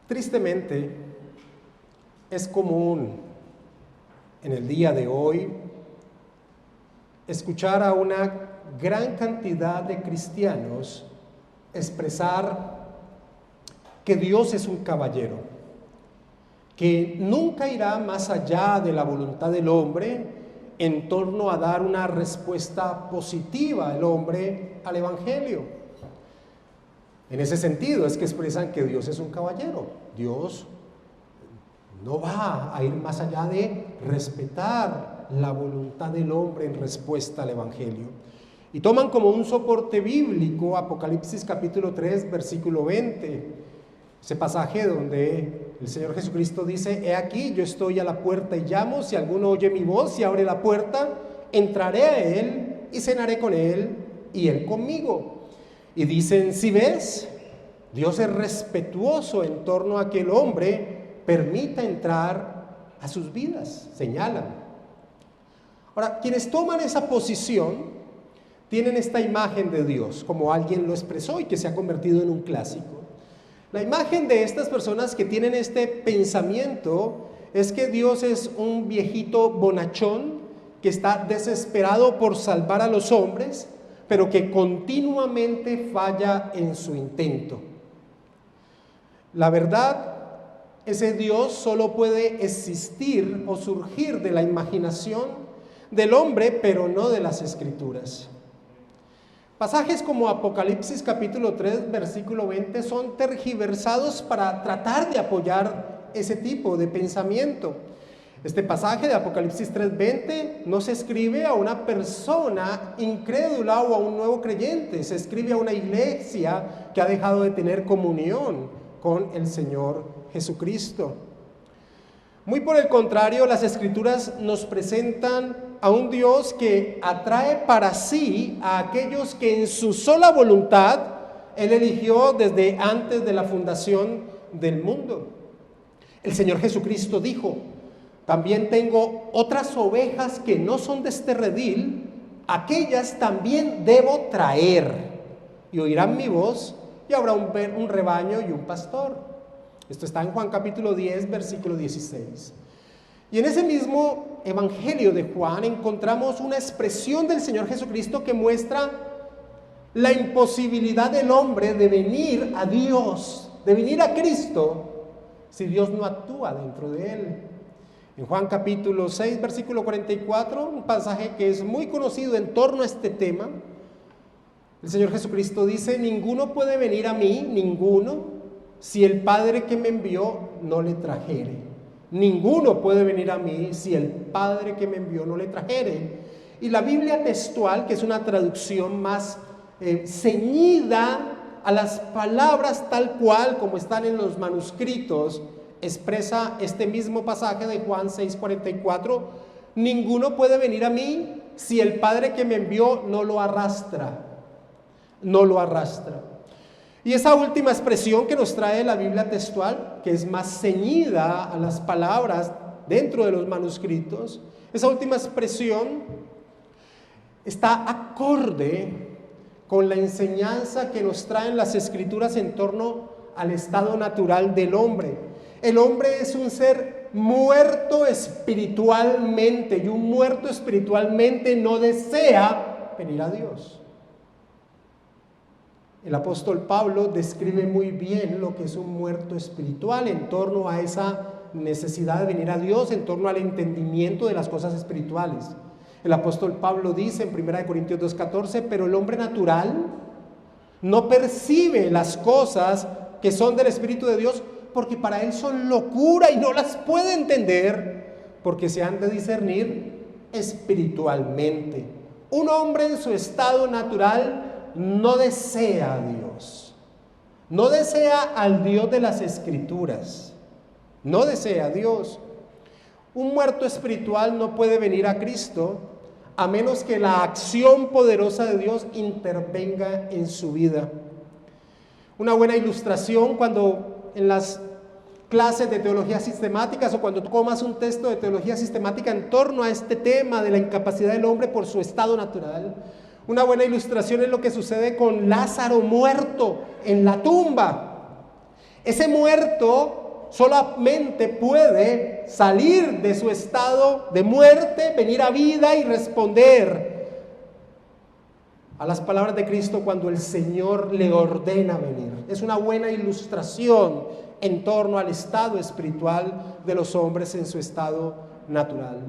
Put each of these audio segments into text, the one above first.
Tristemente, es común en el día de hoy escuchar a una gran cantidad de cristianos expresar que Dios es un caballero, que nunca irá más allá de la voluntad del hombre en torno a dar una respuesta positiva al hombre al Evangelio. En ese sentido es que expresan que Dios es un caballero. Dios no va a ir más allá de respetar la voluntad del hombre en respuesta al Evangelio. Y toman como un soporte bíblico Apocalipsis capítulo 3, versículo 20, ese pasaje donde el Señor Jesucristo dice: he aquí, yo estoy a la puerta y llamo, si alguno oye mi voz y abre la puerta, entraré a él y cenaré con él y él conmigo. Y dicen: si ves, Dios es respetuoso en torno a que el hombre permita entrar a sus vidas, señalan. Ahora, quienes toman esa posición tienen esta imagen de Dios, como alguien lo expresó y que se ha convertido en un clásico. La imagen de estas personas que tienen este pensamiento es que Dios es un viejito bonachón que está desesperado por salvar a los hombres, pero que continuamente falla en su intento. La verdad, ese Dios solo puede existir o surgir de la imaginación del hombre, pero no de las Escrituras. Pasajes como Apocalipsis capítulo 3, versículo 20 son tergiversados para tratar de apoyar ese tipo de pensamiento. Este pasaje de Apocalipsis 3:20 no se escribe a una persona incrédula o a un nuevo creyente, se escribe a una iglesia que ha dejado de tener comunión con el Señor Jesucristo. Muy por el contrario, las Escrituras nos presentan a un Dios que atrae para sí a aquellos que en su sola voluntad Él eligió desde antes de la fundación del mundo. El Señor Jesucristo dijo: también tengo otras ovejas que no son de este redil, aquellas también debo traer, y oirán mi voz, y habrá un rebaño y un pastor. Esto está en Juan capítulo 10, versículo 16. Y en ese mismo Evangelio de Juan encontramos una expresión del Señor Jesucristo que muestra la imposibilidad del hombre de venir a Dios, de venir a Cristo, si Dios no actúa dentro de él. En Juan capítulo 6, versículo 44, un pasaje que es muy conocido en torno a este tema, el Señor Jesucristo dice: ninguno puede venir a mí, ninguno, si el Padre que me envió no le trajere. Ninguno puede venir a mí si el Padre que me envió no le trajere. Y la Biblia textual, que es una traducción más ceñida a las palabras tal cual como están en los manuscritos, expresa este mismo pasaje de Juan 6:44: ninguno puede venir a mí si el Padre que me envió no lo arrastra. No lo arrastra. Y esa última expresión que nos trae la Biblia textual, que es más ceñida a las palabras dentro de los manuscritos, esa última expresión está acorde con la enseñanza que nos traen las Escrituras en torno al estado natural del hombre. El hombre es un ser muerto espiritualmente, y un muerto espiritualmente no desea venir a Dios. El apóstol Pablo describe muy bien lo que es un muerto espiritual en torno a esa necesidad de venir a Dios, en torno al entendimiento de las cosas espirituales. El apóstol Pablo dice en 1 Corintios 2:14: pero el hombre natural no percibe las cosas que son del Espíritu de Dios, porque para él son locura y no las puede entender, porque se han de discernir espiritualmente. Un hombre en su estado natural no desea a Dios, no desea al Dios de las Escrituras, no desea a Dios. Un muerto espiritual no puede venir a Cristo a menos que la acción poderosa de Dios intervenga en su vida. Una buena ilustración, cuando en las clases de teología sistemáticas o cuando tomas un texto de teología sistemática en torno a este tema de la incapacidad del hombre por su estado natural, una buena ilustración es lo que sucede con Lázaro muerto en la tumba. Ese muerto solamente puede salir de su estado de muerte, venir a vida y responder a las palabras de Cristo cuando el Señor le ordena venir. Es una buena ilustración en torno al estado espiritual de los hombres en su estado natural.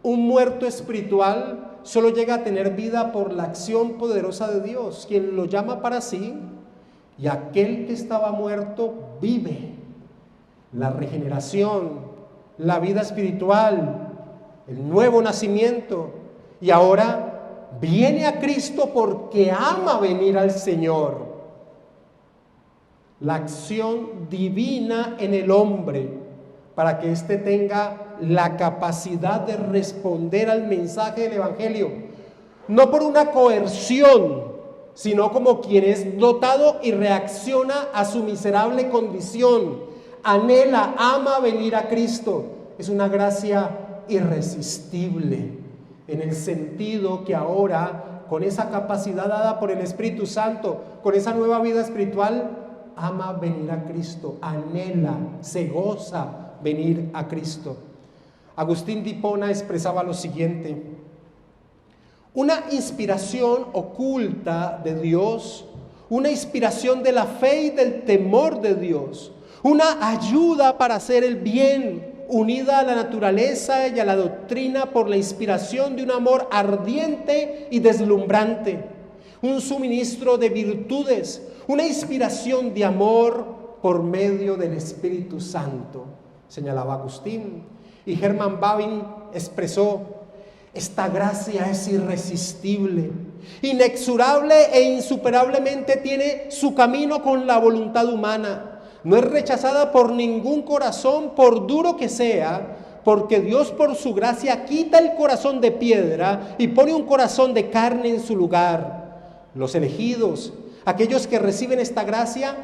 Un muerto espiritual solo llega a tener vida por la acción poderosa de Dios, quien lo llama para sí, y aquel que estaba muerto vive. La regeneración, la vida espiritual, el nuevo nacimiento, y ahora viene a Cristo porque ama venir al Señor. La acción divina en el hombre para que éste tenga la capacidad de responder al mensaje del Evangelio, no por una coerción, sino como quien es dotado y reacciona a su miserable condición, anhela, ama venir a Cristo. Es una gracia irresistible, en el sentido que ahora, con esa capacidad dada por el Espíritu Santo, con esa nueva vida espiritual, ama venir a Cristo, anhela, se goza venir a Cristo. Agustín de Hipona expresaba lo siguiente: una inspiración oculta de Dios, una inspiración de la fe y del temor de Dios, una ayuda para hacer el bien, unida a la naturaleza y a la doctrina por la inspiración de un amor ardiente y deslumbrante, un suministro de virtudes, una inspiración de amor por medio del Espíritu Santo, señalaba Agustín. Y Hermann Bavinck expresó: esta gracia es irresistible, inexorable e insuperablemente tiene su camino con la voluntad humana. No es rechazada por ningún corazón, por duro que sea, porque Dios por su gracia quita el corazón de piedra y pone un corazón de carne en su lugar. Los elegidos, aquellos que reciben esta gracia,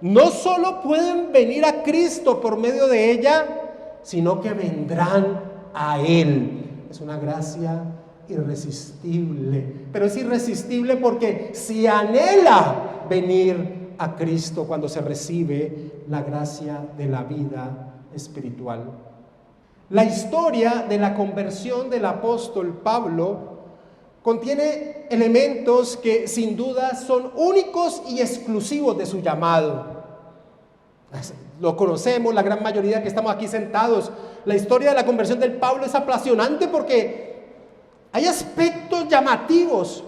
no solo pueden venir a Cristo por medio de ella, sino que vendrán a Él. Es una gracia irresistible, pero es irresistible porque se anhela venir a Cristo cuando se recibe la gracia de la vida espiritual. La historia de la conversión del apóstol Pablo contiene elementos que sin duda son únicos y exclusivos de su llamado. Lo conocemos, la gran mayoría que estamos aquí sentados. La historia de la conversión del Pablo es apasionante porque hay aspectos llamativos,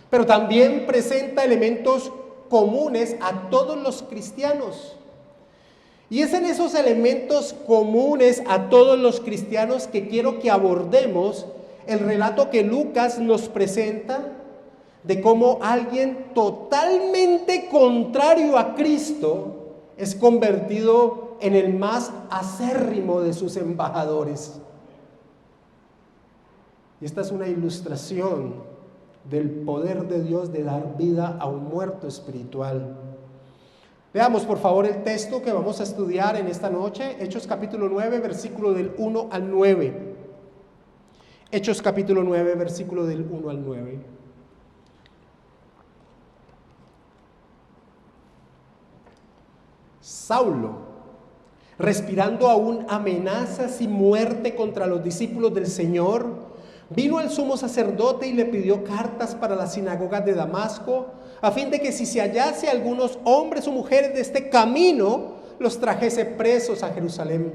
pero también presenta elementos comunes a todos los cristianos. Y es en esos elementos comunes a todos los cristianos que quiero que abordemos el relato que Lucas nos presenta de cómo alguien totalmente contrario a Cristo es convertido en el más acérrimo de sus embajadores. Y esta es una ilustración del poder de Dios de dar vida a un muerto espiritual. Veamos por favor el texto que vamos a estudiar en esta noche, Hechos capítulo 9, versículo del 1 al 9. Hechos capítulo 9, versículo del 1 al 9. Saulo, respirando aún amenazas y muerte contra los discípulos del Señor, vino al sumo sacerdote y le pidió cartas para las sinagogas de Damasco, a fin de que si se hallase algunos hombres o mujeres de este camino, los trajese presos a Jerusalén.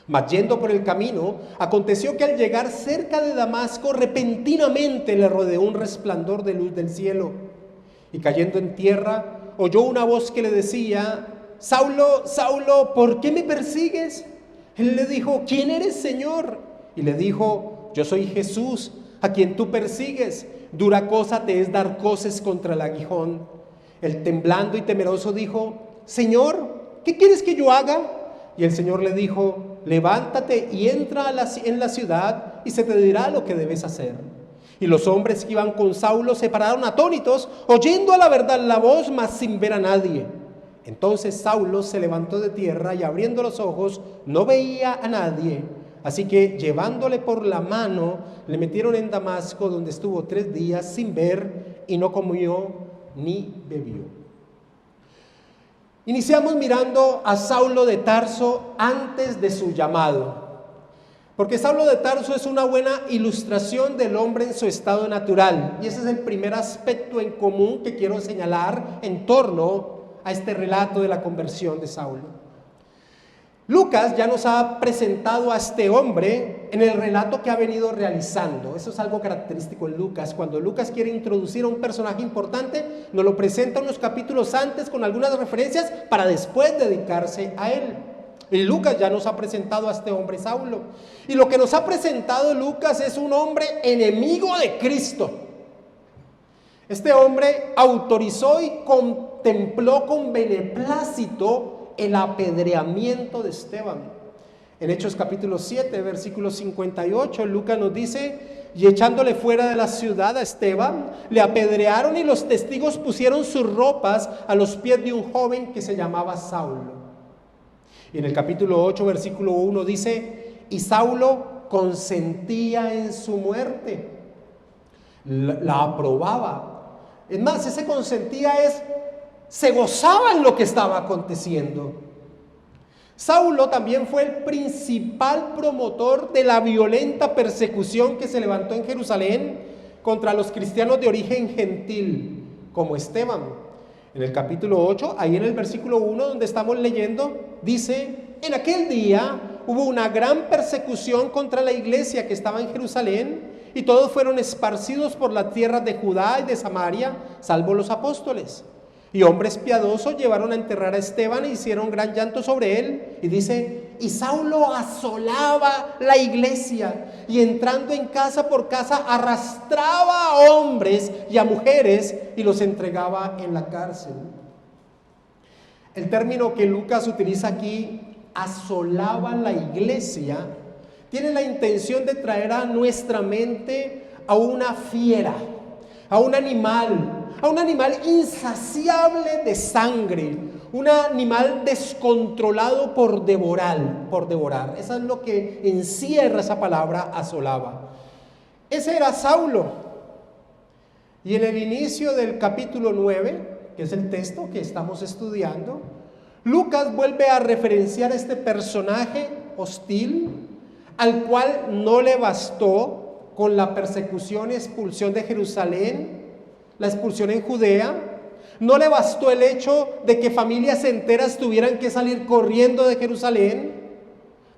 Mas yendo por el camino, aconteció que al llegar cerca de Damasco, repentinamente le rodeó un resplandor de luz del cielo. Y cayendo en tierra, oyó una voz que le decía: Saulo, Saulo, ¿por qué me persigues? Él le dijo: ¿quién eres, Señor? Y le dijo: yo soy Jesús, a quien tú persigues. Dura cosa te es dar coces contra el aguijón. Él, temblando y temeroso, dijo: Señor, ¿qué quieres que yo haga? Y el Señor le dijo: levántate y entra en la ciudad y se te dirá lo que debes hacer. Y los hombres que iban con Saulo se pararon atónitos, oyendo a la verdad la voz, mas sin ver a nadie. Entonces Saulo se levantó de tierra y abriendo los ojos no veía a nadie. Así que llevándole por la mano, le metieron en Damasco, donde estuvo 3 días sin ver y no comió ni bebió. Iniciamos mirando a Saulo de Tarso antes de su llamado, porque Saulo de Tarso es una buena ilustración del hombre en su estado natural, y ese es el primer aspecto en común que quiero señalar en torno a este relato de la conversión de Saulo. Lucas ya nos ha presentado a este hombre en el relato que ha venido realizando. Eso es algo característico en Lucas. Cuando Lucas quiere introducir a un personaje importante, nos lo presenta unos capítulos antes con algunas referencias para después dedicarse a él. Y Lucas ya nos ha presentado a este hombre Saulo. Y lo que nos ha presentado Lucas es un hombre enemigo de Cristo. Este hombre autorizó y contempló con beneplácito el apedreamiento de Esteban. En Hechos capítulo 7, versículo 58, Lucas nos dice: y echándole fuera de la ciudad a Esteban, le apedrearon y los testigos pusieron sus ropas a los pies de un joven que se llamaba Saulo. Y en el capítulo 8, versículo 1 dice: y Saulo consentía en su muerte, la aprobaba. Es más, ese consentía se gozaba en lo que estaba aconteciendo. Saulo también fue el principal promotor de la violenta persecución que se levantó en Jerusalén contra los cristianos de origen gentil, como Esteban. En el capítulo 8, ahí en el versículo 1 donde estamos leyendo, dice: en aquel día hubo una gran persecución contra la iglesia que estaba en Jerusalén, y todos fueron esparcidos por las tierras de Judá y de Samaria, salvo los apóstoles. Y hombres piadosos llevaron a enterrar a Esteban e hicieron gran llanto sobre él. Y dice: y Saulo asolaba la iglesia, y entrando en casa por casa arrastraba a hombres y a mujeres y los entregaba en la cárcel. El término que Lucas utiliza aquí, asolaba la iglesia, tiene la intención de traer a nuestra mente a una fiera, a un animal insaciable de sangre, un animal descontrolado por devorar. Eso es lo que encierra esa palabra asolaba. Ese era Saulo. Y en el inicio del capítulo 9, que es el texto que estamos estudiando, Lucas vuelve a referenciar a este personaje hostil, al cual no le bastó con la persecución y expulsión de Jerusalén, la expulsión en Judea. No le bastó el hecho de que familias enteras tuvieran que salir corriendo de Jerusalén.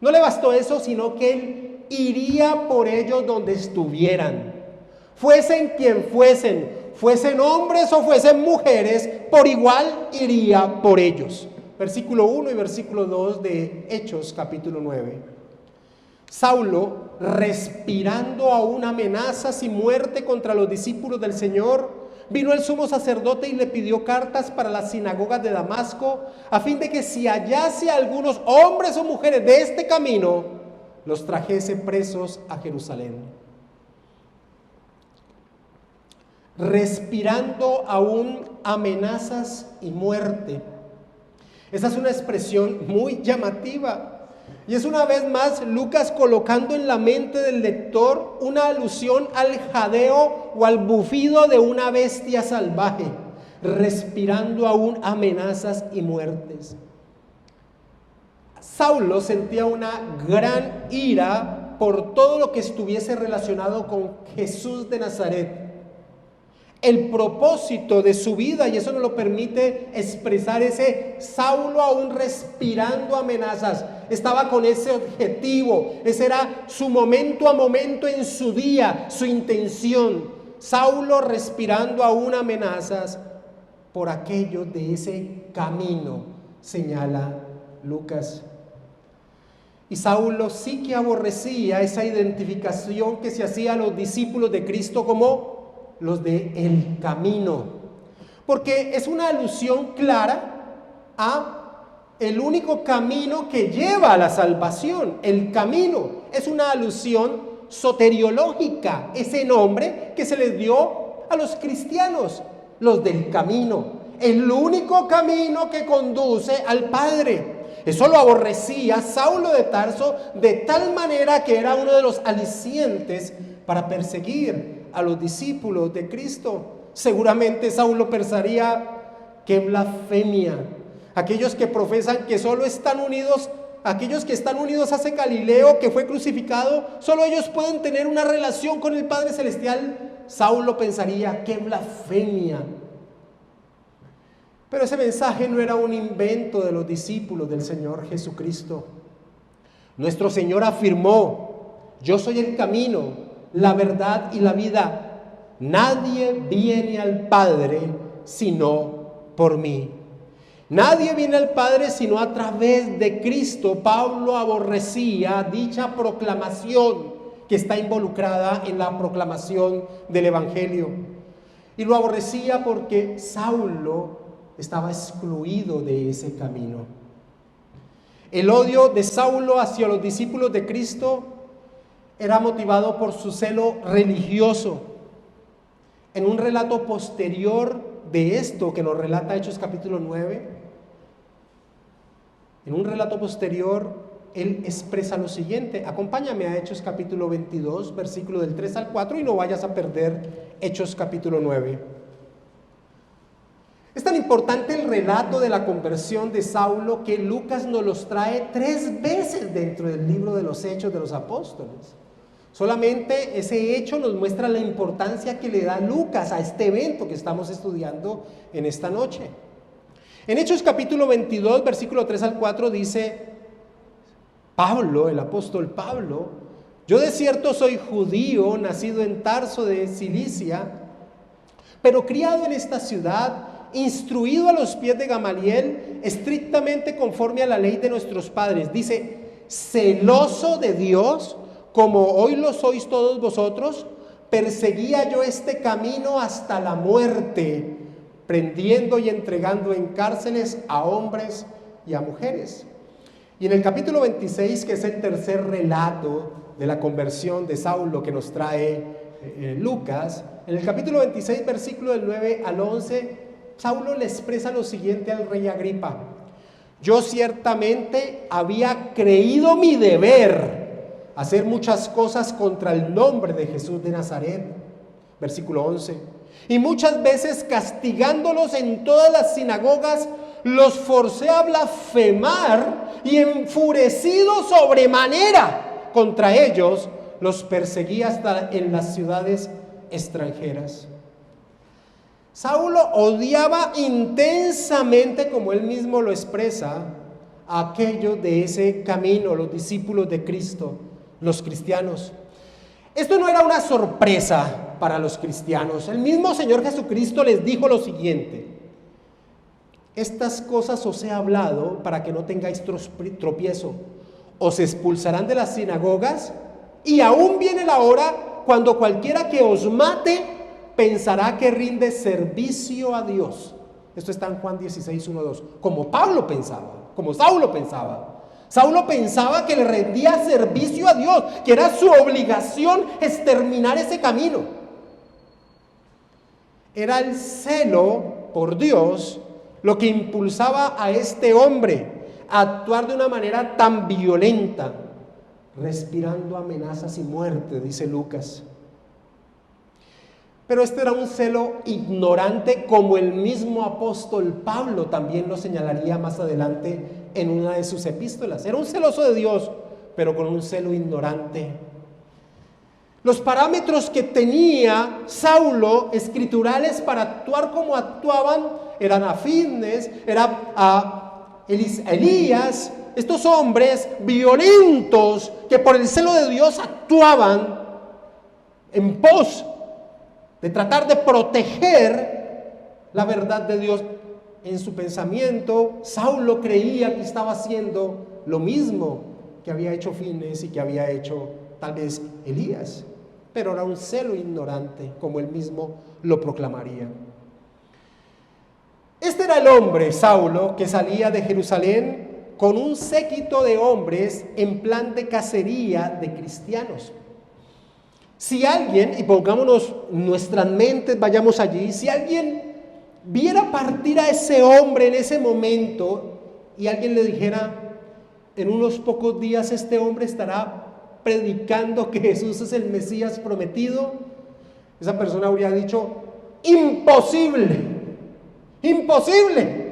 No le bastó eso, sino que él iría por ellos donde estuvieran. Fuesen quien fuesen hombres o fuesen mujeres, por igual iría por ellos. Versículo 1 y versículo 2 de Hechos capítulo 9. Saulo, respirando aún amenazas y muerte contra los discípulos del Señor, vino el sumo sacerdote y le pidió cartas para las sinagogas de Damasco, a fin de que si hallase a algunos hombres o mujeres de este camino, los trajese presos a Jerusalén. Respirando aún amenazas y muerte. Esa es una expresión muy llamativa. Y es una vez más Lucas colocando en la mente del lector una alusión al jadeo o al bufido de una bestia salvaje, respirando aún amenazas y muertes. Saulo sentía una gran ira por todo lo que estuviese relacionado con Jesús de Nazaret. El propósito de su vida, y eso nos lo permite expresar ese Saulo aún respirando amenazas, estaba con ese objetivo, ese era su momento a momento en su día, su intención. Saulo respirando aún amenazas por aquello de ese camino, señala Lucas. Y Saulo sí que aborrecía esa identificación que se hacía a los discípulos de Cristo como los de el camino, porque es una alusión clara a el único camino que lleva a la salvación. El camino es una alusión soteriológica, ese nombre que se les dio a los cristianos, los del camino, el único camino que conduce al Padre. Eso lo aborrecía Saulo de Tarso de tal manera que era uno de los alicientes para perseguir a los discípulos de Cristo. Seguramente Saulo pensaría: qué blasfemia, aquellos que profesan que solo están unidos, aquellos que están unidos a ese Galileo que fue crucificado, solo ellos pueden tener una relación con el Padre Celestial. Saulo pensaría: ¡qué blasfemia! Pero ese mensaje no era un invento de los discípulos del Señor Jesucristo. Nuestro Señor afirmó: yo soy el camino, la verdad y la vida. Nadie viene al Padre sino por mí. Nadie viene al Padre sino a través de Cristo. Pablo aborrecía dicha proclamación que está involucrada en la proclamación del Evangelio. Y lo aborrecía porque Saulo estaba excluido de ese camino. El odio de Saulo hacia los discípulos de Cristo era motivado por su celo religioso. En un relato posterior de esto que nos relata Hechos capítulo 9, en un relato posterior, él expresa lo siguiente. Acompáñame a Hechos capítulo 22, versículo del 3 al 4, y no vayas a perder Hechos capítulo 9. Es tan importante el relato de la conversión de Saulo que Lucas nos los trae 3 veces dentro del libro de los Hechos de los Apóstoles. Solamente ese hecho nos muestra la importancia que le da Lucas a este evento que estamos estudiando en esta noche. En Hechos capítulo 22, versículo 3 al 4 dice Pablo, el apóstol Pablo: yo de cierto soy judío, nacido en Tarso de Cilicia, pero criado en esta ciudad, instruido a los pies de Gamaliel, estrictamente conforme a la ley de nuestros padres. Dice: celoso de Dios, como hoy lo sois todos vosotros, perseguía yo este camino hasta la muerte, prendiendo y entregando en cárceles a hombres y a mujeres. Y en el capítulo 26, que es el tercer relato de la conversión de Saulo que nos trae Lucas, en el capítulo 26, versículo del 9 al 11, Saulo le expresa lo siguiente al rey Agripa: yo ciertamente había creído mi deber hacer muchas cosas contra el nombre de Jesús de Nazaret. Versículo 11. Y muchas veces castigándolos en todas las sinagogas, los forcé a blasfemar, y enfurecido sobremanera contra ellos, los perseguí hasta en las ciudades extranjeras. Saulo odiaba intensamente, como él mismo lo expresa, a aquellos de ese camino, los discípulos de Cristo, los cristianos. Esto no era una sorpresa para los cristianos. El mismo Señor Jesucristo les dijo lo siguiente: estas cosas os he hablado para que no tengáis tropiezo. Os expulsarán de las sinagogas, y aún viene la hora cuando cualquiera que os mate pensará que rinde servicio a Dios. Esto está en Juan 16, 1, 2. Como Pablo pensaba, como Saulo pensaba. Saulo pensaba que le rendía servicio a Dios, que era su obligación exterminar ese camino. Era el celo por Dios lo que impulsaba a este hombre a actuar de una manera tan violenta, respirando amenazas y muerte, dice Lucas. Pero este era un celo ignorante, como el mismo apóstol Pablo también lo señalaría más adelante en una de sus epístolas. Era un celoso de Dios, pero con un celo ignorante. Los parámetros que tenía Saulo escriturales para actuar como actuaban eran afines, era a Elías, estos hombres violentos que por el celo de Dios actuaban en pos de tratar de proteger la verdad de Dios. En su pensamiento, Saulo creía que estaba haciendo lo mismo que había hecho Fines y que había hecho tal vez Elías, pero era un celo ignorante, como él mismo lo proclamaría. Este era el hombre, Saulo, que salía de Jerusalén con un séquito de hombres en plan de cacería de cristianos. Si alguien, y pongámonos nuestras mentes, vayamos allí, si alguien viera partir a ese hombre en ese momento y alguien le dijera: en unos pocos días este hombre estará predicando que Jesús es el Mesías prometido, esa persona habría dicho: imposible, imposible.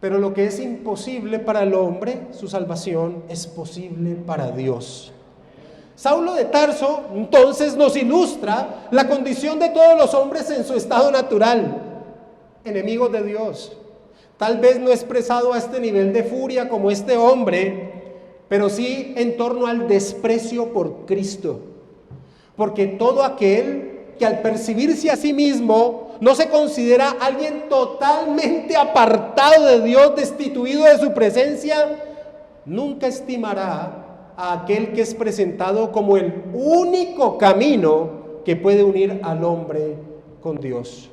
Pero lo que es imposible para el hombre, su salvación, es posible para Dios. Saulo de Tarso entonces nos ilustra la condición de todos los hombres en su estado natural, enemigos de Dios. Tal vez no expresado a este nivel de furia como este hombre, pero sí en torno al desprecio por Cristo. Porque todo aquel que al percibirse a sí mismo no se considera alguien totalmente apartado de Dios, destituido de su presencia, nunca estimará a aquel que es presentado como el único camino que puede unir al hombre con Dios.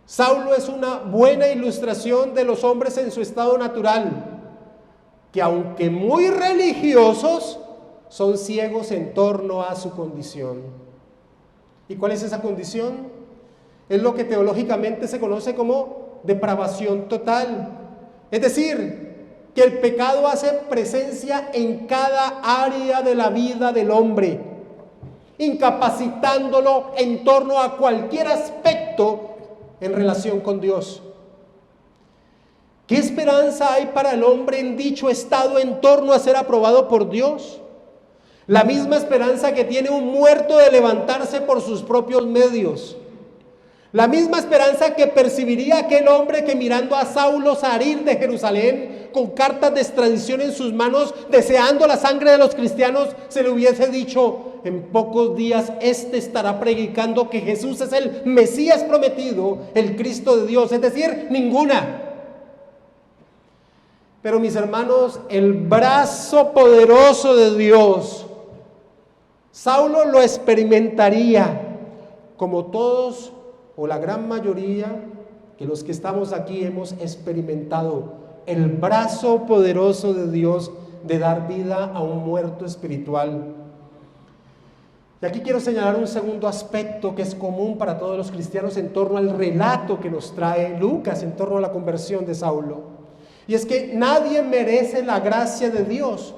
Saulo es una buena ilustración de los hombres en su estado natural, que aunque muy religiosos, son ciegos en torno a su condición. ¿Y cuál es esa condición? Es lo que teológicamente se conoce como depravación total. Es decir, que el pecado hace presencia en cada área de la vida del hombre, incapacitándolo en torno a cualquier aspecto en relación con Dios. ¿Qué esperanza hay para el hombre en dicho estado en torno a ser aprobado por Dios? La misma esperanza que tiene un muerto de levantarse por sus propios medios. La misma esperanza que percibiría aquel hombre que, mirando a Saulo salir de Jerusalén con cartas de extradición en sus manos, deseando la sangre de los cristianos, se le hubiese dicho: en pocos días este estará predicando que Jesús es el Mesías prometido, el Cristo de Dios. Es decir, ninguna. Pero mis hermanos, el brazo poderoso de Dios, Saulo lo experimentaría como todos o la gran mayoría que los que estamos aquí hemos experimentado, el brazo poderoso de Dios de dar vida a un muerto espiritual. Y aquí quiero señalar un segundo aspecto que es común para todos los cristianos en torno al relato que nos trae Lucas en torno a la conversión de Saulo. Y es que nadie merece la gracia de Dios.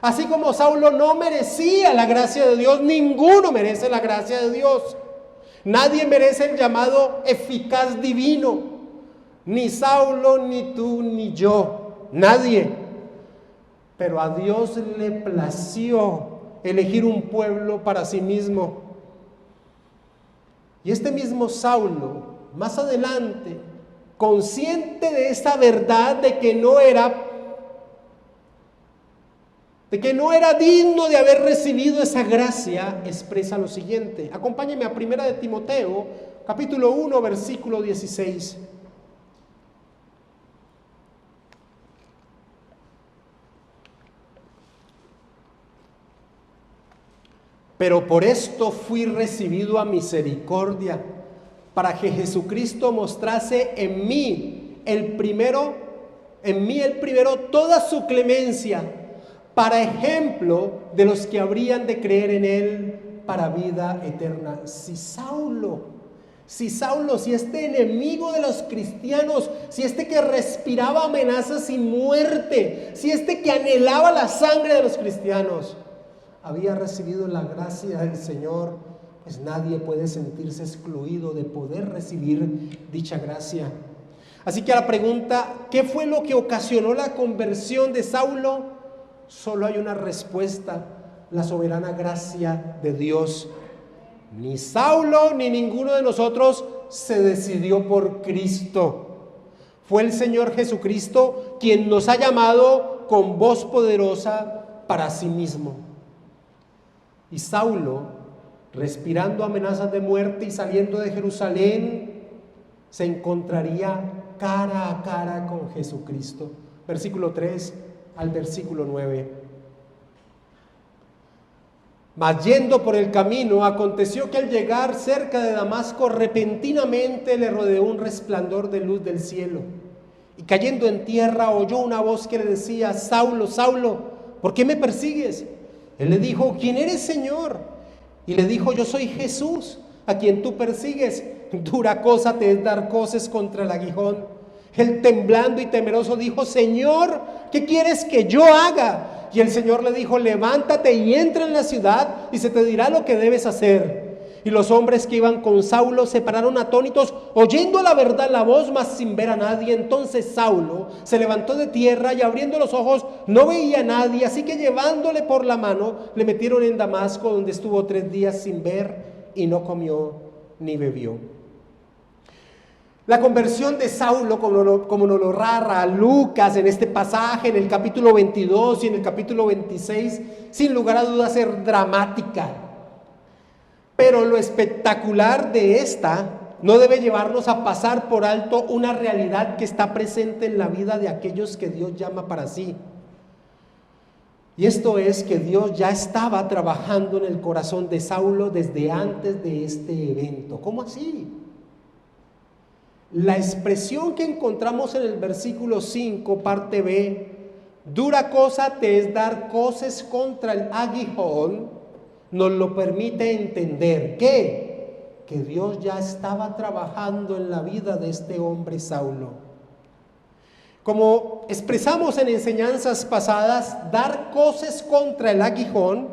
Así como Saulo no merecía la gracia de Dios, ninguno merece la gracia de Dios. Nadie merece el llamado eficaz divino, ni Saulo, ni tú, ni yo, nadie. Pero a Dios le plació elegir un pueblo para sí mismo. Y este mismo Saulo, más adelante, consciente de esa verdad de que no era digno de haber recibido esa gracia, expresa lo siguiente. Acompáñenme a 1 de Timoteo, capítulo 1, versículo 16. Pero por esto fui recibido a misericordia, para que Jesucristo mostrase en mí el primero toda su clemencia, para ejemplo de los que habrían de creer en él para vida eterna. Si este enemigo de los cristianos, si este que respiraba amenazas y muerte, si este que anhelaba la sangre de los cristianos, había recibido la gracia del Señor, pues nadie puede sentirse excluido de poder recibir dicha gracia. Así que a la pregunta, ¿qué fue lo que ocasionó la conversión de Saulo? Solo hay una respuesta: la soberana gracia de Dios. Ni Saulo ni ninguno de nosotros se decidió por Cristo. Fue el Señor Jesucristo quien nos ha llamado con voz poderosa para sí mismo. Y Saulo, respirando amenazas de muerte y saliendo de Jerusalén, se encontraría cara a cara con Jesucristo. Versículo 3 al versículo 9. Mas yendo por el camino, aconteció que al llegar cerca de Damasco, repentinamente le rodeó un resplandor de luz del cielo. Y cayendo en tierra, oyó una voz que le decía: Saulo, Saulo, ¿por qué me persigues? Él le dijo: ¿quién eres, Señor? Y le dijo: yo soy Jesús, a quien tú persigues. Dura cosa te es dar coces contra el aguijón. Él, temblando y temeroso, dijo: Señor, ¿qué quieres que yo haga? Y el Señor le dijo: levántate y entra en la ciudad, y se te dirá lo que debes hacer. Y los hombres que iban con Saulo se pararon atónitos, oyendo la verdad la voz, mas sin ver a nadie. Entonces Saulo se levantó de tierra y abriendo los ojos no veía a nadie. Así que llevándole por la mano, le metieron en Damasco, donde estuvo 3 días sin ver y no comió ni bebió. La conversión de Saulo, como nos lo narra Lucas en este pasaje, en el capítulo 22 y en el capítulo 26, sin lugar a dudas es dramática. Pero lo espectacular de esta no debe llevarnos a pasar por alto una realidad que está presente en la vida de aquellos que Dios llama para sí. Y esto es que Dios ya estaba trabajando en el corazón de Saulo desde antes de este evento. ¿Cómo así? La expresión que encontramos en el versículo 5, parte B, dura cosa te es dar coces contra el aguijón, nos lo permite entender que Dios ya estaba trabajando en la vida de este hombre Saulo. Como expresamos en enseñanzas pasadas, dar coces contra el aguijón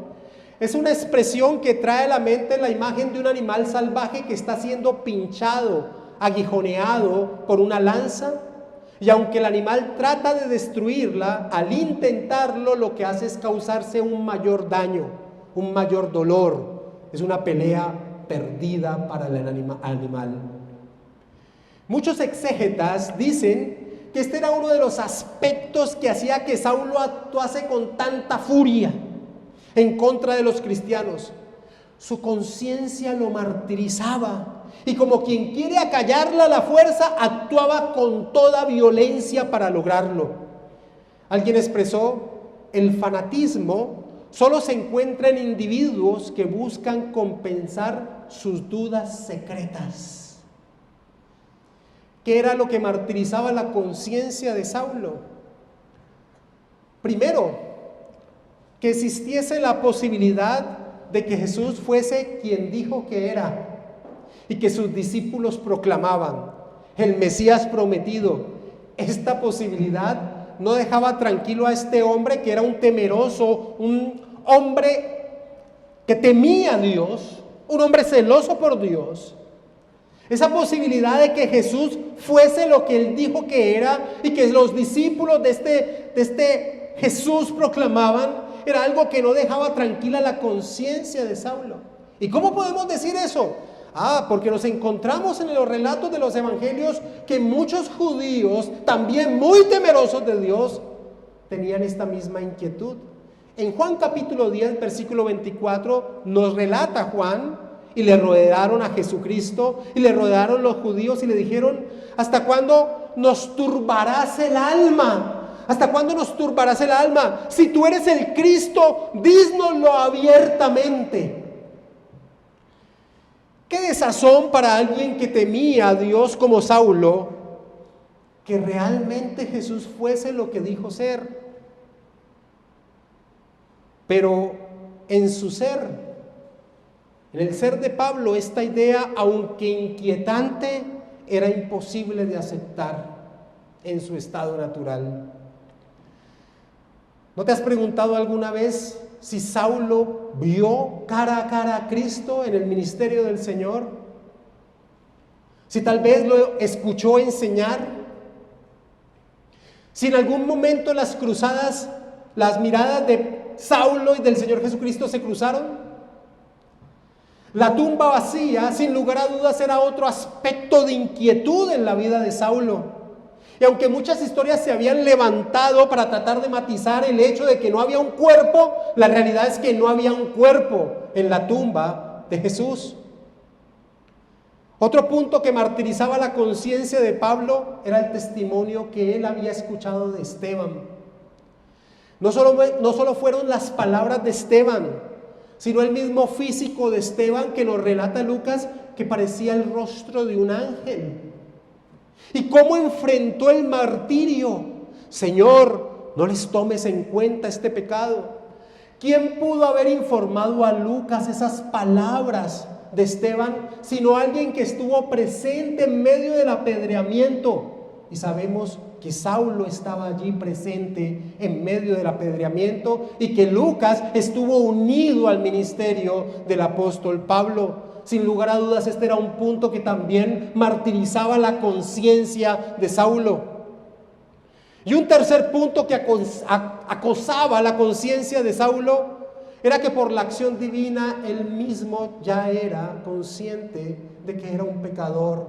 es una expresión que trae a la mente la imagen de un animal salvaje que está siendo pinchado, aguijoneado por una lanza, y aunque el animal trata de destruirla, al intentarlo lo que hace es causarse un mayor daño, un mayor dolor. Es una pelea perdida para el animal. Muchos exégetas dicen que este era uno de los aspectos que hacía que Saulo actuase con tanta furia en contra de los cristianos. Su conciencia lo martirizaba y como quien quiere acallarla a la fuerza, actuaba con toda violencia para lograrlo. Alguien expresó: el fanatismo solo se encuentra en individuos que buscan compensar sus dudas secretas. ¿Qué era lo que martirizaba la conciencia de Saulo? Primero, que existiese la posibilidad de que Jesús fuese quien dijo que era y que sus discípulos proclamaban, el Mesías prometido. Esta posibilidad no dejaba tranquilo a este hombre que era un temeroso, un hombre que temía a Dios, un hombre celoso por Dios. Esa posibilidad de que Jesús fuese lo que él dijo que era y que los discípulos de este Jesús proclamaban, era algo que no dejaba tranquila la conciencia de Saulo. ¿Y cómo podemos decir eso? Porque nos encontramos en los relatos de los evangelios que muchos judíos, también muy temerosos de Dios, tenían esta misma inquietud. En Juan capítulo 10, versículo 24, nos relata Juan, y le rodearon a Jesucristo, y le rodearon los judíos y le dijeron: ¿hasta cuándo nos turbarás el alma? ¿Hasta cuándo nos turbarás el alma? Si tú eres el Cristo, dísnoslo abiertamente. Qué desazón para alguien que temía a Dios como Saulo, que realmente Jesús fuese lo que dijo ser. Pero en su ser, en el ser de Pablo, esta idea, aunque inquietante, era imposible de aceptar en su estado natural. ¿No te has preguntado alguna vez si Saulo vio cara a cara a Cristo en el ministerio del Señor? Si tal vez lo escuchó enseñar. Si en algún momento las cruzadas, las miradas de Saulo y del Señor Jesucristo se cruzaron. La tumba vacía, sin lugar a dudas, era otro aspecto de inquietud en la vida de Saulo. Y aunque muchas historias se habían levantado para tratar de matizar el hecho de que no había un cuerpo, la realidad es que no había un cuerpo en la tumba de Jesús. Otro punto que martirizaba la conciencia de Pablo era el testimonio que él había escuchado de Esteban. No solo fueron las palabras de Esteban, sino el mismo físico de Esteban que nos relata Lucas, que parecía el rostro de un ángel. ¿Y cómo enfrentó el martirio? Señor, no les tomes en cuenta este pecado. ¿Quién pudo haber informado a Lucas esas palabras de Esteban, sino alguien que estuvo presente en medio del apedreamiento? Y sabemos que Saulo estaba allí presente en medio del apedreamiento y que Lucas estuvo unido al ministerio del apóstol Pablo. Sin lugar a dudas, este era un punto que también martirizaba la conciencia de Saulo. Y un tercer punto que acosaba la conciencia de Saulo era que por la acción divina él mismo ya era consciente de que era un pecador,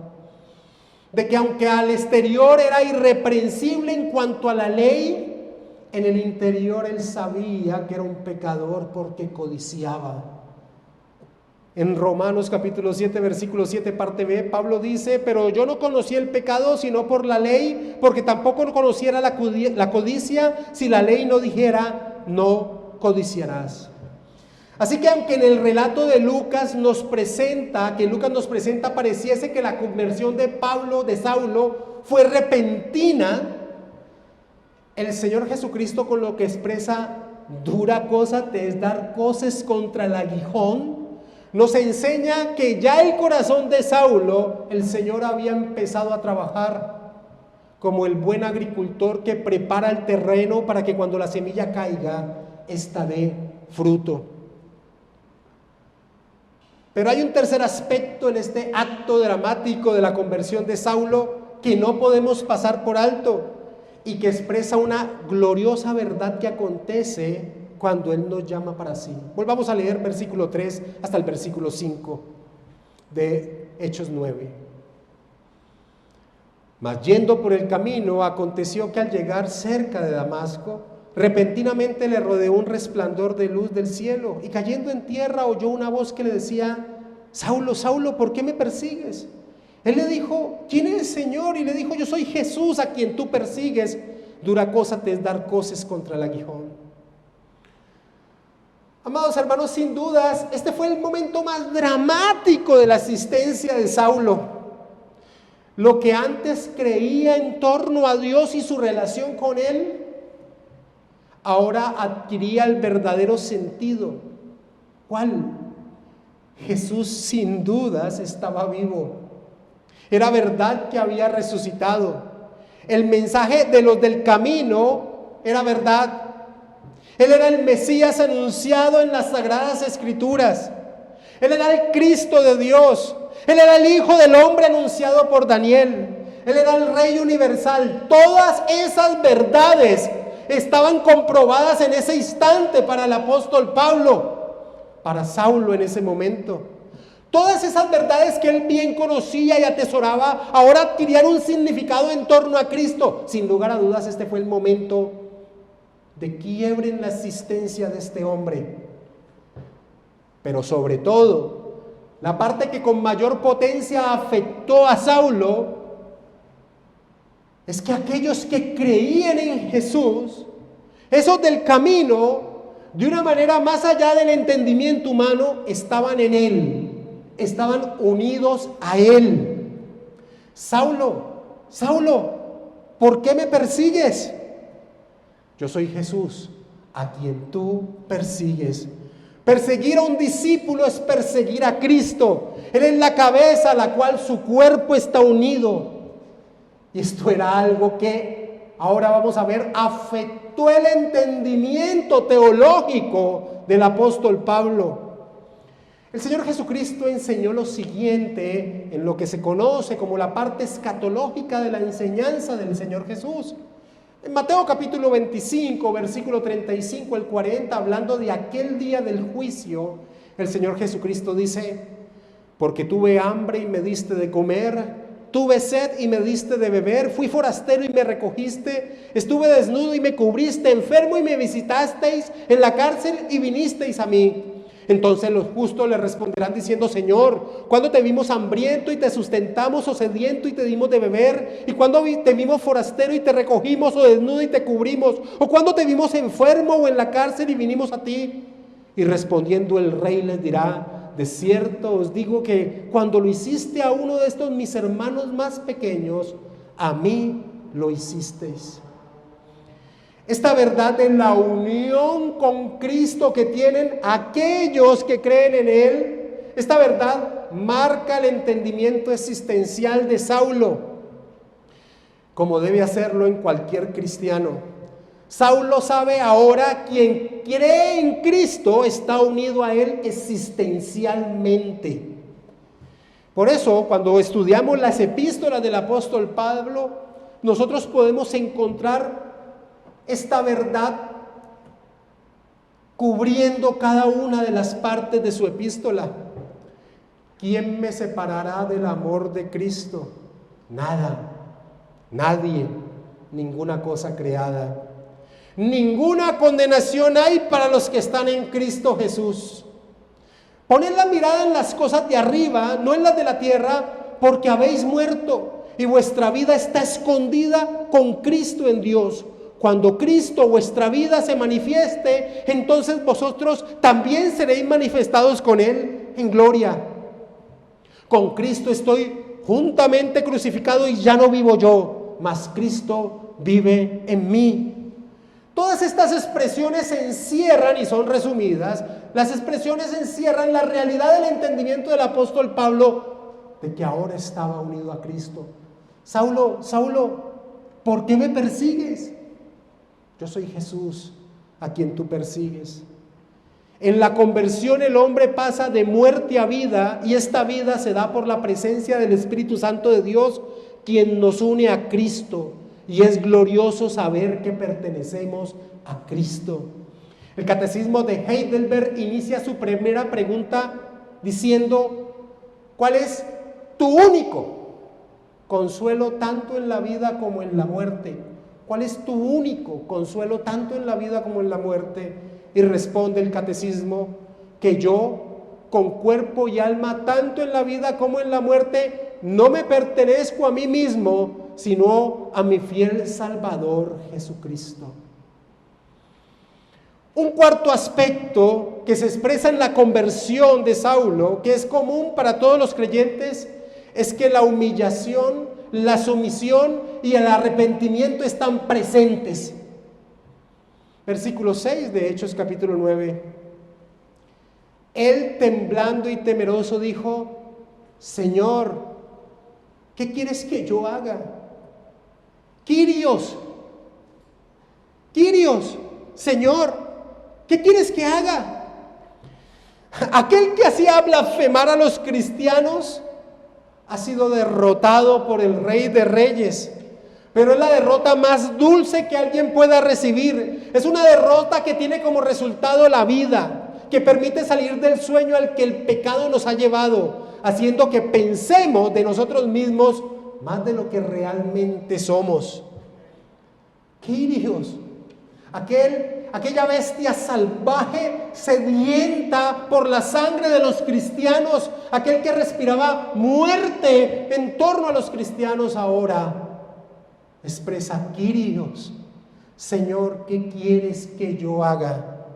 de que aunque al exterior era irreprensible en cuanto a la ley, en el interior él sabía que era un pecador porque codiciaba. En Romanos capítulo 7, versículo 7, parte B, Pablo dice: pero yo no conocí el pecado sino por la ley, porque tampoco conociera la codicia si la ley no dijera: no codiciarás. Así que aunque en el relato de Lucas nos presenta, pareciese que la conversión de Saulo fue repentina, el Señor Jesucristo con lo que expresa: dura cosa te es dar coces contra el aguijón, nos enseña que ya el corazón de Saulo, el Señor había empezado a trabajar como el buen agricultor que prepara el terreno para que cuando la semilla caiga, ésta dé fruto. Pero hay un tercer aspecto en este acto dramático de la conversión de Saulo que no podemos pasar por alto y que expresa una gloriosa verdad que acontece cuando Él nos llama para sí. Volvamos a leer versículo 3 hasta el versículo 5 de Hechos 9. Mas yendo por el camino, aconteció que al llegar cerca de Damasco, repentinamente le rodeó un resplandor de luz del cielo, y cayendo en tierra oyó una voz que le decía: Saulo, Saulo, ¿por qué me persigues? Él le dijo: ¿quién es, Señor? Y le dijo: yo soy Jesús a quien tú persigues. Dura cosa te es dar coces contra el aguijón. Amados hermanos, sin dudas, este fue el momento más dramático de la existencia de Saulo. Lo que antes creía en torno a Dios y su relación con Él, ahora adquiría el verdadero sentido. ¿Cuál? Jesús sin dudas estaba vivo. Era verdad que había resucitado. El mensaje de los del camino era verdad. Él era el Mesías anunciado en las Sagradas Escrituras. Él era el Cristo de Dios. Él era el Hijo del Hombre anunciado por Daniel. Él era el Rey universal. Todas esas verdades estaban comprobadas en ese instante para el apóstol Pablo, para Saulo en ese momento. Todas esas verdades que él bien conocía y atesoraba ahora adquirían un significado en torno a Cristo. Sin lugar a dudas, este fue el momento de quiebre en la existencia de este hombre. Pero sobre todo, la parte que con mayor potencia afectó a Saulo es que aquellos que creían en Jesús, esos del camino, de una manera más allá del entendimiento humano, estaban en Él, estaban unidos a Él. Saulo, Saulo, ¿por qué me persigues? Yo soy Jesús, a quien tú persigues. Perseguir a un discípulo es perseguir a Cristo. Él es la cabeza a la cual su cuerpo está unido. Y esto era algo que, ahora vamos a ver, afectó el entendimiento teológico del apóstol Pablo. El Señor Jesucristo enseñó lo siguiente en lo que se conoce como la parte escatológica de la enseñanza del Señor Jesús. En Mateo capítulo 25, versículo 35 al 40, hablando de aquel día del juicio, el Señor Jesucristo dice: porque tuve hambre y me diste de comer, tuve sed y me diste de beber, fui forastero y me recogiste, estuve desnudo y me cubriste, enfermo y me visitasteis, en la cárcel y vinisteis a mí. Entonces los justos le responderán diciendo: Señor, ¿cuándo te vimos hambriento y te sustentamos, o sediento y te dimos de beber? ¿Y cuándo te vimos forastero y te recogimos, o desnudo y te cubrimos? ¿O cuándo te vimos enfermo o en la cárcel y vinimos a ti? Y respondiendo el rey les dirá: de cierto os digo que cuando lo hiciste a uno de estos mis hermanos más pequeños, a mí lo hicisteis. Esta verdad de la unión con Cristo que tienen aquellos que creen en Él, esta verdad marca el entendimiento existencial de Saulo, como debe hacerlo en cualquier cristiano. Saulo sabe ahora: quien cree en Cristo está unido a Él existencialmente. Por eso, cuando estudiamos las epístolas del apóstol Pablo, nosotros podemos encontrar esta verdad cubriendo cada una de las partes de su epístola. ¿Quién me separará del amor de Cristo? Nada, nadie, ninguna cosa creada. Ninguna condenación hay para los que están en Cristo Jesús. Poned la mirada en las cosas de arriba, no en las de la tierra, porque habéis muerto y vuestra vida está escondida con Cristo en Dios. Cuando Cristo, vuestra vida, se manifieste, entonces vosotros también seréis manifestados con Él en gloria. Con Cristo estoy juntamente crucificado y ya no vivo yo, mas Cristo vive en mí. Todas estas expresiones se encierran y son resumidas. Las expresiones encierran la realidad del entendimiento del apóstol Pablo de que ahora estaba unido a Cristo. Saulo, Saulo, ¿por qué me persigues? Yo soy Jesús a quien tú persigues. En la conversión el hombre pasa de muerte a vida, y esta vida se da por la presencia del Espíritu Santo de Dios, quien nos une a Cristo. Y es glorioso saber que pertenecemos a Cristo. El Catecismo de Heidelberg inicia su primera pregunta diciendo: ¿cuál es tu único consuelo tanto en la vida como en la muerte? ¿Cuál es tu único consuelo tanto en la vida como en la muerte? Y responde el Catecismo que yo, con cuerpo y alma, tanto en la vida como en la muerte, no me pertenezco a mí mismo, sino a mi fiel Salvador Jesucristo. Un cuarto aspecto que se expresa en la conversión de Saulo, que es común para todos los creyentes, es que la humillación, la sumisión y el arrepentimiento están presentes. Versículo 6 de Hechos capítulo 9. Él, temblando y temeroso, dijo: Señor, ¿qué quieres que yo haga? Kyrios, Señor, ¿qué quieres que haga? Aquel que hacía blasfemar a los cristianos ha sido derrotado por el Rey de Reyes, pero es la derrota más dulce que alguien pueda recibir. Es una derrota que tiene como resultado la vida, que permite salir del sueño al que el pecado nos ha llevado, haciendo que pensemos de nosotros mismos más de lo que realmente somos. Kyrios, aquella bestia salvaje, sedienta por la sangre de los cristianos, aquel que respiraba muerte en torno a los cristianos, ahora expresa: Kyrios, Señor, ¿qué quieres que yo haga?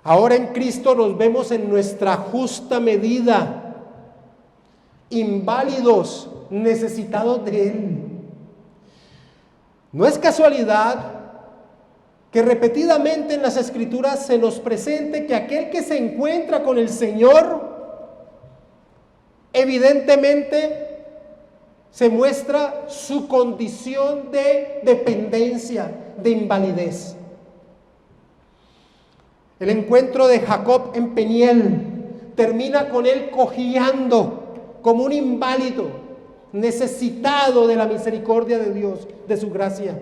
Ahora en Cristo nos vemos en nuestra justa medida, inválidos, necesitados de Él. No es casualidad que repetidamente en las Escrituras se nos presente que aquel que se encuentra con el Señor, evidentemente se muestra su condición de dependencia, de invalidez. El encuentro de Jacob en Peniel termina con él cojeando como un inválido, necesitado de la misericordia de Dios, de su gracia.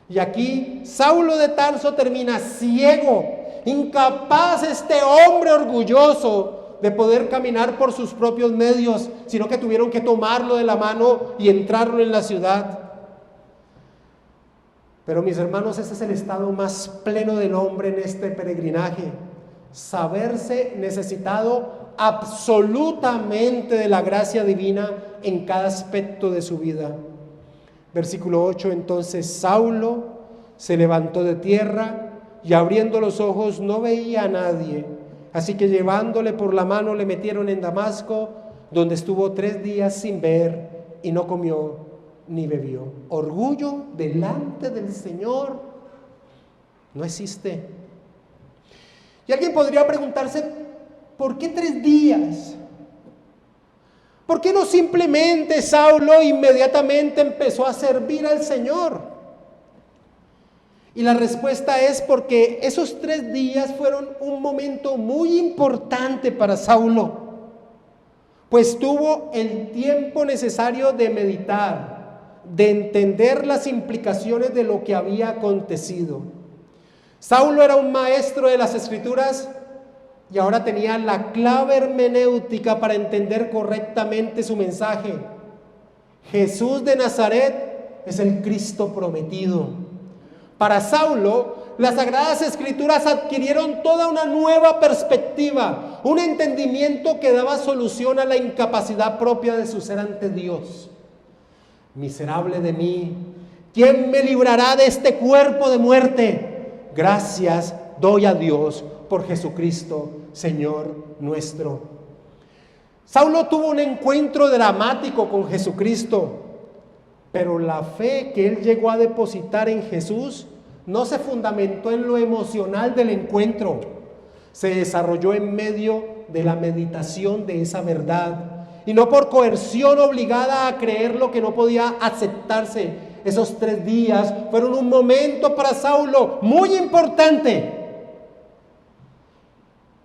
Y aquí Saulo de Tarso termina ciego, incapaz este hombre orgulloso de poder caminar por sus propios medios, sino que tuvieron que tomarlo de la mano y entrarlo en la ciudad. Pero mis hermanos, ese es el estado más pleno del hombre en este peregrinaje: saberse necesitado absolutamente de la gracia divina en cada aspecto de su vida. Versículo 8: entonces Saulo se levantó de tierra y abriendo los ojos no veía a nadie. Así que llevándole por la mano le metieron en Damasco, donde estuvo 3 días sin ver y no comió ni bebió. Orgullo delante del Señor no existe. Y alguien podría preguntarse: ¿por qué 3 días? ¿Por qué no simplemente Saulo inmediatamente empezó a servir al Señor? Y la respuesta es porque esos 3 días fueron un momento muy importante para Saulo. pues tuvo el tiempo necesario de meditar, de entender las implicaciones de lo que había acontecido. Saulo era un maestro de las Escrituras y ahora tenía la clave hermenéutica para entender correctamente su mensaje. Jesús de Nazaret es el Cristo prometido. Para Saulo, las Sagradas Escrituras adquirieron toda una nueva perspectiva, un entendimiento que daba solución a la incapacidad propia de su ser ante Dios. Miserable de mí, ¿quién me librará de este cuerpo de muerte? Gracias doy a Dios por Jesucristo, Señor nuestro. Saulo tuvo un encuentro dramático con Jesucristo, pero la fe que él llegó a depositar en Jesús no se fundamentó en lo emocional del encuentro, se desarrolló en medio de la meditación de esa verdad y no por coerción obligada a creer lo que no podía aceptarse. Esos 3 días fueron un momento para Saulo muy importante.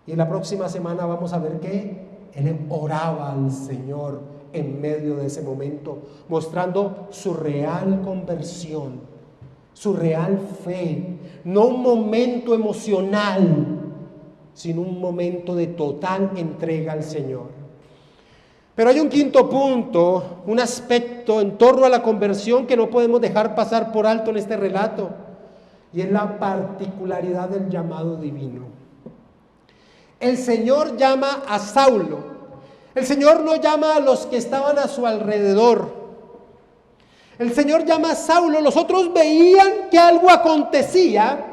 Y en la próxima semana vamos a ver que él oraba al Señor en medio de ese momento, mostrando su real conversión, su real fe, no un momento emocional, sino un momento de total entrega al Señor. Pero hay un quinto punto, un aspecto en torno a la conversión que no podemos dejar pasar por alto en este relato, y es la particularidad del llamado divino. El Señor llama a Saulo. El Señor no llama a los que estaban a su alrededor. El Señor llama a Saulo. Los otros veían que algo acontecía,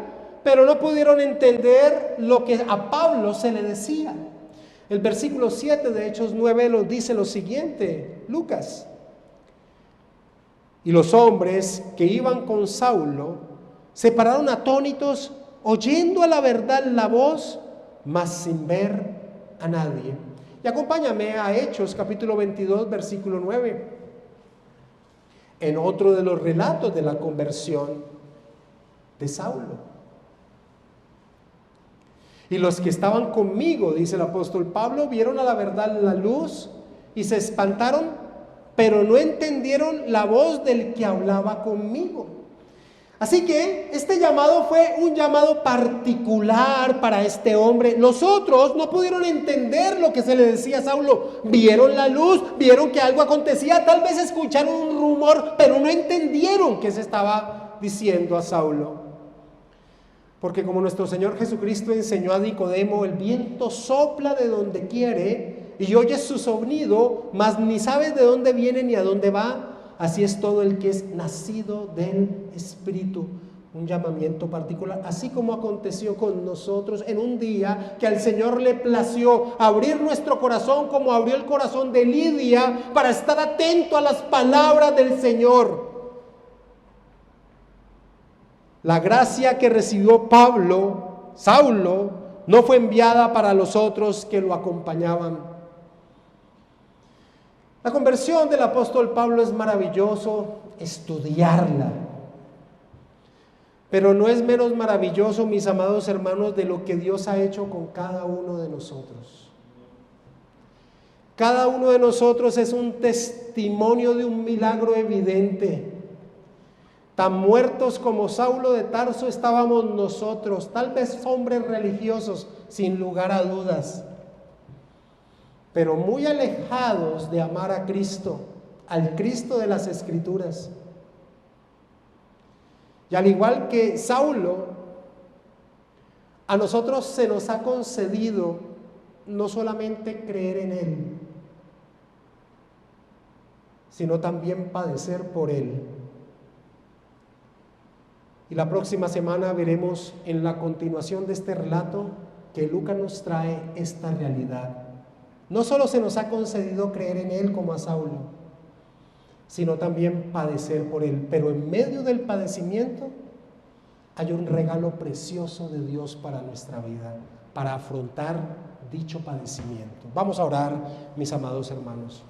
pero no pudieron entender lo que a Pablo se le decía. El versículo 7 de Hechos 9 nos dice lo siguiente, Lucas. Y los hombres que iban con Saulo se pararon atónitos, oyendo a la verdad la voz, mas sin ver a nadie. Y acompáñame a Hechos capítulo 22, versículo 9. En otro de los relatos de la conversión de Saulo. Y los que estaban conmigo, dice el apóstol Pablo, vieron a la verdad la luz y se espantaron, pero no entendieron la voz del que hablaba conmigo. Así que este llamado fue un llamado particular para este hombre. Los otros no pudieron entender lo que se le decía a Saulo. Vieron la luz, vieron que algo acontecía, tal vez escucharon un rumor, pero no entendieron qué se estaba diciendo a Saulo. Porque como nuestro Señor Jesucristo enseñó a Nicodemo, el viento sopla de donde quiere y oyes su sonido, mas ni sabes de dónde viene ni a dónde va. Así es todo el que es nacido del Espíritu. Un llamamiento particular, así como aconteció con nosotros en un día que al Señor le plació abrir nuestro corazón como abrió el corazón de Lidia para estar atento a las palabras del Señor. La gracia que recibió Saulo, no fue enviada para los otros que lo acompañaban. La conversión del apóstol Pablo es maravilloso estudiarla, pero no es menos maravilloso, mis amados hermanos, de lo que Dios ha hecho con cada uno de nosotros. Cada uno de nosotros es un testimonio de un milagro evidente. Tan muertos como Saulo de Tarso estábamos nosotros, tal vez hombres religiosos, sin lugar a dudas, pero muy alejados de amar a Cristo, al Cristo de las Escrituras. Y al igual que Saulo, a nosotros se nos ha concedido no solamente creer en Él, sino también padecer por Él. Y la próxima semana veremos en la continuación de este relato que Lucas nos trae esta realidad. No solo se nos ha concedido creer en Él como a Saulo, sino también padecer por Él. Pero en medio del padecimiento hay un regalo precioso de Dios para nuestra vida, para afrontar dicho padecimiento. Vamos a orar, mis amados hermanos.